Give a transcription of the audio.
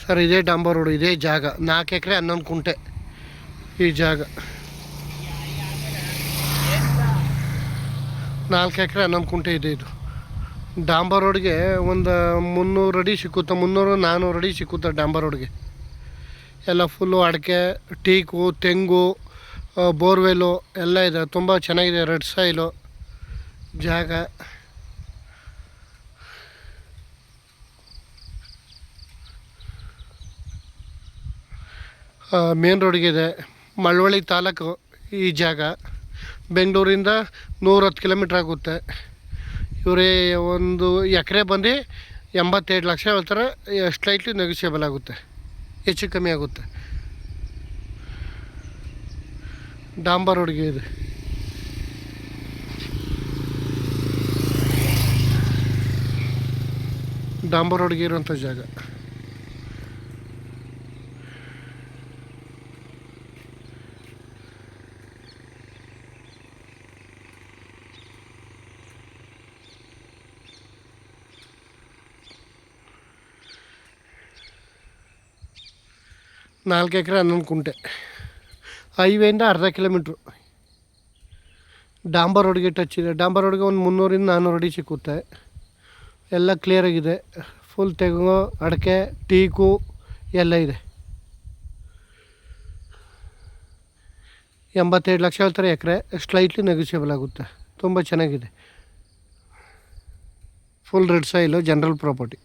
Sir ಇದೇ ಡಾಂಬರ್ road, ಇದೇ ಜಾಗ 4 ಎಕರೆ 11 ಕುಂಟೆ ಈ ಜಾಗ. 4 ಎಕರೆ 11 ಕುಂಟೆ ಇದೆ ಇದು. ಡಾಂಬರ್ ರೋಡ್ಗೆ ಒಂದು 300 ಅಡಿ ಸಿಕ್ಕುತ್ತೆ, 300-400 ಅಡಿ ಸಿಕ್ಕುತ್ತೆ ಡಾಂಬರ್ ರೋಡ್ಗೆ. ಎಲ್ಲ ಫುಲ್ಲು ಅಡಿಕೆ, ಟೀಕು, ತೆಂಗು, ಬೋರ್ವೆಲ್ಲು ಎಲ್ಲ ಇದೆ. ತುಂಬ ಚೆನ್ನಾಗಿದೆ, ರೆಡ್ ಸಾಯಿಲು ಜಾಗ. ಮೇನ್ ರೋಡ್ಗಿದೆ. ಮಳವಳ್ಳಿ ತಾಲೂಕು ಈ ಜಾಗ. ಬೆಂಗಳೂರಿಂದ 110 ಕಿಲೋಮೀಟ್ರ್ ಆಗುತ್ತೆ. ಇವರೇ ಒಂದು ಎಕರೆ ಬಂದು 87 ಲಕ್ಷ ಹೇಳ್ತಾರೆ. ಸ್ಲೈಟ್ಲಿ ನೆಗೋಷಿಯಬಲ್ ಆಗುತ್ತೆ, ಹೆಚ್ಚು ಕಮ್ಮಿ ಆಗುತ್ತೆ. ಡಾಂಬರ್ ರೋಡ್ಗೆ ಇದೆ. ಡಾಂಬರ್ ರೋಡ್ಗೆ ಇರುವಂಥ ಜಾಗ. ನಾಲ್ಕು ಎಕರೆ 11 ಕುಂಟೆ. ಹೈವೇಯಿಂದ ಅರ್ಧ ಕಿಲೋಮೀಟ್ರು. ಡಾಂಬರ್ ರೋಡ್ಗೆ ಟಚ್ ಇದೆ. ಡಾಂಬರ್ ರೋಡ್ಗೆ ಒಂದು 300-400 ಅಡಿ ಸಿಕ್ಕುತ್ತೆ. ಎಲ್ಲ ಕ್ಲಿಯರಾಗಿದೆ. ಫುಲ್ ತೆಂಗು, ಅಡಿಕೆ, ಟೀಕು ಎಲ್ಲ ಇದೆ. 87 ಲಕ್ಷ ಹೇಳ್ತಾರೆ ಎಕರೆ. ಸ್ಲೈಟ್ಲಿ ನೆಗೋಷಿಯಬಲ್ ಆಗುತ್ತೆ. ತುಂಬ ಚೆನ್ನಾಗಿದೆ. Full red soil, general property.